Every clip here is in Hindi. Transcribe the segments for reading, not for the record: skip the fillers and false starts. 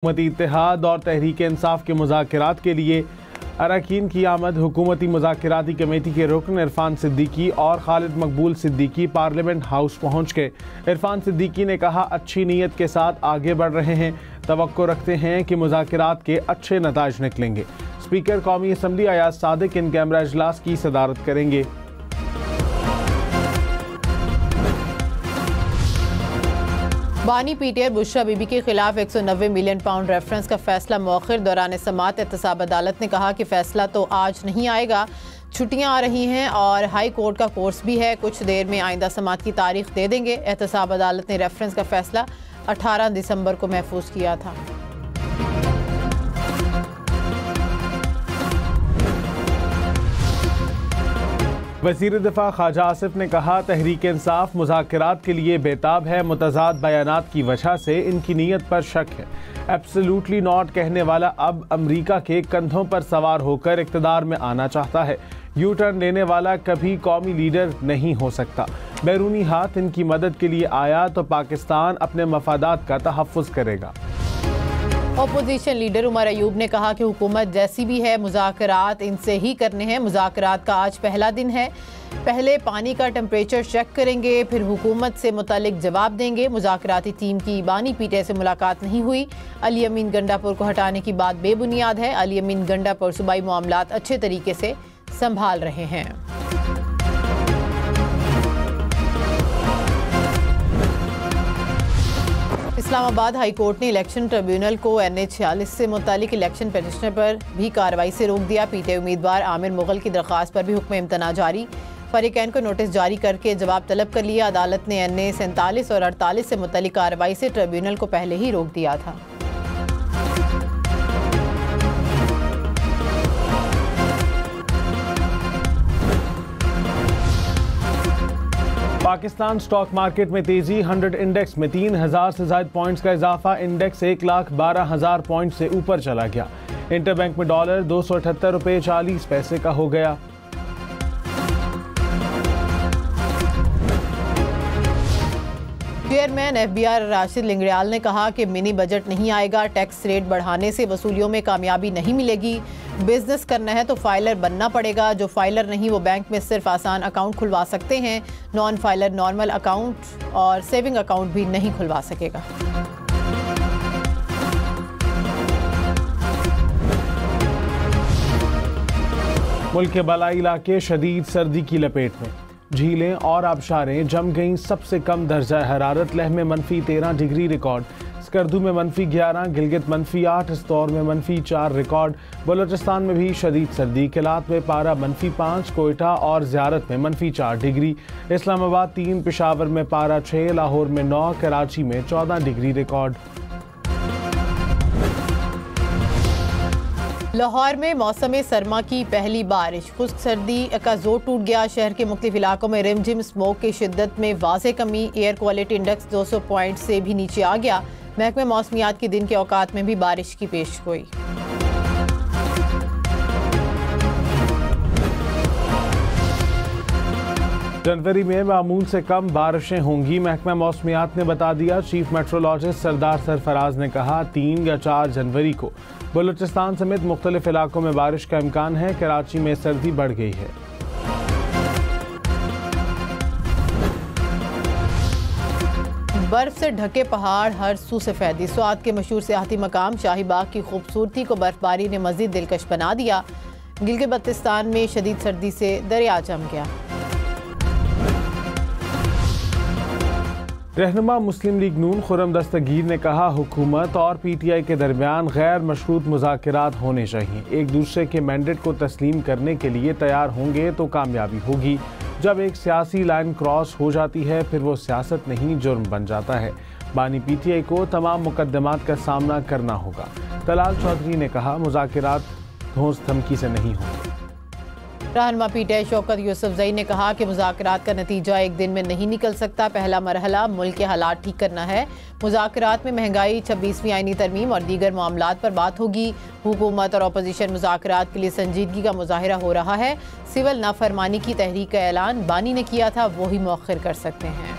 हुकूमती इत्तेहाद और तहरीक इंसाफ के मुज़ाकरात के लिए अरकान की आमद। हुकूमती मुज़ाकराती कमेटी के रुकन इरफान सिद्दीकी और खालिद मकबूल सिद्दीकी पार्लियामेंट हाउस पहुँच गए। इरफान सिद्दीकी ने कहा, अच्छी नीयत के साथ आगे बढ़ रहे हैं, तवक्को रखते हैं कि मुज़ाकरात के अच्छे नताइज निकलेंगे। स्पीकर कौमी assembly Ayaz Sadiq in camera इजलास की सदारत करेंगे। बानी पीटीआई बुशरा बीबी के खिलाफ 190 मिलियन पाउंड रेफरेंस का फैसला मौखिर। दौरान समाअत एहतसाब अदालत ने कहा कि फैसला तो आज नहीं आएगा, छुट्टियां आ रही हैं और हाई कोर्ट का कोर्स भी है, कुछ देर में आइंदा समाअत की तारीख दे देंगे। एहतसाब अदालत ने रेफरेंस का फैसला 18 दिसंबर को महफूज किया था। वज़ीर दिफा ख्वाजा आसिफ ने कहा, तहरीक इंसाफ मुज़ाकरात के लिए बेताब है, मुतज़ाद बयानात की वजह से इनकी नीयत पर शक है। एब्सोल्युटली नॉट कहने वाला अब अमरीका के कंधों पर सवार होकर इक़्तिदार में आना चाहता है। यू टर्न लेने वाला कभी कौमी लीडर नहीं हो सकता। बैरूनी हाथ इनकी मदद के लिए आया तो पाकिस्तान अपने मफादात का तहफ़्फ़ुज़ करेगा। अपोजिशन लीडर उमर अयूब ने कहा कि हुकूमत जैसी भी है, मुज़ाकरात इनसे ही करने हैं। मुज़ाकरात का आज पहला दिन है, पहले पानी का टेम्परेचर चेक करेंगे, फिर हुकूमत से मुतालिक जवाब देंगे। मुज़ाकराती टीम की बानी पीटीआई से मुलाकात नहीं हुई। अली अमीन गंडापुर को हटाने की बात बेबुनियाद है। अली अमीन गंडापुर सूबाई मामलात अच्छे तरीके से संभाल रहे हैं। इस्लामाबाद हाई कोर्ट ने इलेक्शन ट्रिब्यूनल को NH-46 से मुतालिक इलेक्शन पिटिशनर पर भी कार्रवाई से रोक दिया। पीटीआई उम्मीदवार आमिर मुगल की दरख्वास्त पर भी हुक्म इम्तना जारी। फरीकैन को नोटिस जारी करके जवाब तलब कर लिया। अदालत ने NA-47 और 48 से मुतालिक कार्रवाई से ट्रिब्यूनल को पहले ही रोक दिया था। पाकिस्तान स्टॉक मार्केट में तेजी। 100 इंडेक्स में 3000 से ज़ायद पॉइंट्स का इजाफा। इंडेक्स 1,12,000 पॉइंट से ऊपर चला गया। इंटरबैंक में डॉलर 278 रुपये 40 पैसे का हो गया। चेयरमैन FBR राशिद लिंगड़ियाल ने कहा कि मिनी बजट नहीं आएगा, टैक्स रेट बढ़ाने से वसूलियों में कामयाबी नहीं मिलेगी। बिजनेस करना है तो फाइलर बनना पड़ेगा, जो फाइलर नहीं वो बैंक में सिर्फ आसान अकाउंट खुलवा सकते हैं, नॉन फाइलर नॉर्मल अकाउंट और सेविंग अकाउंट भी नहीं खुलवा सकेगा। मुल्क के बलाई इलाके शदीद सर्दी की लपेट में। झीलें और आबशारें जम गईं। सबसे कम दर्जा हरारत लेह में -13 डिग्री रिकॉर्ड, स्कर्दू में -11, गिलगित -8, इस्तौर में -4 रिकॉर्ड। बलोचिस्तान में भी शदीद सर्दी, किलात में पारा -5, कोयटा और ज़ियारत में -4 डिग्री, इस्लामाबाद 3, पेशावर में पारा 6, लाहौर में 9, कराची में 14 डिग्री रिकॉर्ड। लाहौर में मौसम सरमा की पहली बारिश, खुश्क सर्दी का जोर टूट गया। शहर के मुख्तलिफ इलाकों में रिमझिम स्मोक की शिद्दत में वाज़ेह कमी। एयर क्वालिटी इंडेक्स 200 पॉइंट से भी नीचे आ गया। महकमे मौसमियात के दिन के औकात में भी बारिश की पेश गोई। जनवरी में मामूल से कम बारिशें होंगी, महकमा मौसमियात ने बता दिया। चीफ मेट्रोलॉजिस्ट सरदार सरफराज ने कहा, 3 या 4 जनवरी को बलूचिस्तान समेत मुख्तलिफ इलाकों में बारिश का इम्कान है। कराची में सर्दी बढ़ गई है। बर्फ से ढके पहाड़, हर सू सफेदी। स्वात के मशहूर सियाहती मकाम शाही बाग की खूबसूरती को बर्फबारी ने मजीद दिलकश बना दिया। गिलगित बल्तिस्तान में शदीद सर्दी से दरिया जम गया। रहनुमा मुस्लिम लीग नून खुर्रम दस्तगीर ने कहा, हुकूमत और PTI के दरमियान गैर मशरूत मुज़ाकरात होने चाहिए। एक दूसरे के मैंडेट को तस्लीम करने के लिए तैयार होंगे तो कामयाबी होगी। जब एक सियासी लाइन क्रॉस हो जाती है फिर वो सियासत नहीं जुर्म बन जाता है। बानी PTI को तमाम मुकदमात का सामना करना होगा। तलाल चौधरी ने कहा, मुज़ाकरात धौंस धमकी से नहीं होंगे। रहनुमा PTI शौकत यूसुफजई ने कहा कि मुज़ाकरात का नतीजा एक दिन में नहीं निकल सकता। पहला मरहला मुल्क के हालात ठीक करना है। मुज़ाकरात में महंगाई, 26वीं आईनी तरमीम और दीगर मामलात पर बात होगी। हुकूमत और अपोजिशन मुज़ाकरात के लिए संजीदगी का मुजाहिरा हो रहा है। सिविल नाफरमानी की तहरीक का ऐलान बानी ने किया था, वो ही मौखिर कर सकते हैं।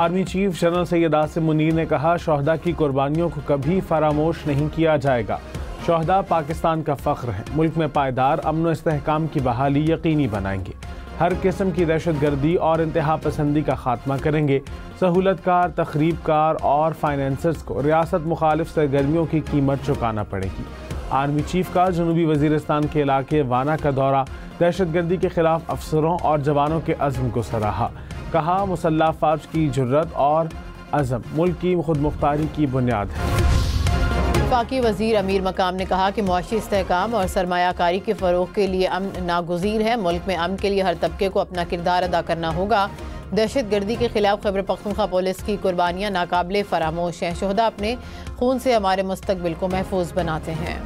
Army chief general Syed Asim Munir ने कहा, शोहदा की कुर्बानियों को कभी फरामोश नहीं किया जाएगा। शोहदा पाकिस्तान का फ़ख्र है। मुल्क में पायदार अमन व इस्तेहकाम की बहाली यकीनी बनाएंगे। हर किस्म की दहशतगर्दी और इंतहा पसंदी का खात्मा करेंगे। सहूलतकार, तखरीबकार और फाइनेंसर्स को रियासत मुखालिफ सरगर्मियों की कीमत चुकाना पड़ेगी। आर्मी चीफ का जनूबी वजीरिस्तान के इलाके वाना का दौरा दहशतगर्दी के खिलाफ अफसरों और जवानों के अज़्म को सराहा। कहा, मुसल्लह फ़ौज की जुर्रत और अज़म मुल्क की खुदमुख्तारी की बुनियाद है। वफाकी वज़ीर अमीर मकाम ने कहा कि मुआशी इस्तेहकाम और सरमायाकारी के फ़रोग़ के लिए अमन नागुज़ीर है। मुल्क में अमन के लिए हर तबके को अपना किरदार अदा करना होगा। दहशतगर्दी के खिलाफ खैबर पख्तूनख्वा पुलिस की कुर्बानियाँ नाकाबिले फरामोश हैं। शोहदा अपने खून से हमारे मुस्तकबिल को महफूज बनाते हैं।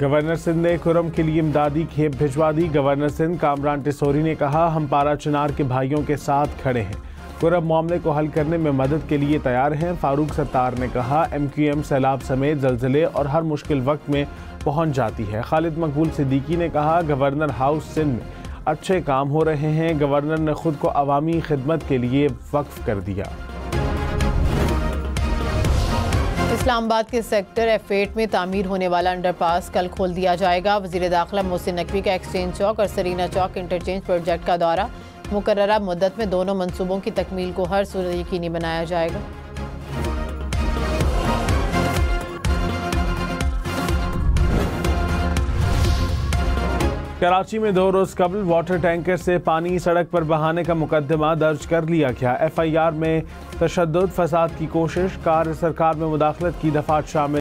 गवर्नर सिंध ने खुर्रम के लिए इमदादी खेप भिजवा दी। गवर्नर सिंध कामरान टिसोरी ने कहा, हम पारा चिनार के भाइयों के साथ खड़े हैं। खुर्रम मामले को हल करने में मदद के लिए तैयार हैं। फारूक सत्तार ने कहा, MQM सैलाब समेत जल्जले और हर मुश्किल वक्त में पहुंच जाती है। खालिद मकबूल सिद्दीकी ने कहा, गवर्नर हाउस सिंध में अच्छे काम हो रहे हैं। गवर्नर ने खुद को अवामी खिदमत के लिए वक्फ कर दिया। इस्लामाबाद के सेक्टर F8 में तामीर होने वाला अंडरपास कल खोल दिया जाएगा। वज़ीर दाखिला मोहसिन नकवी का एक्सचेंज चौक और सरीना चौक इंटरचेंज प्रोजेक्ट का दौरा। मुकर्ररा मुद्दत में दोनों मंसूबों की तकमील को हर सूरत यकीनी बनाया जाएगा। कराची में 2 रोज कबल वाटर टैंकर से पानी सड़क पर बहाने का मुकदमा दर्ज कर लिया गया। FIR में तशद्दुद, फसाद की कोशिश, कार्य सरकार में मुदाखलत की दफात शामिल।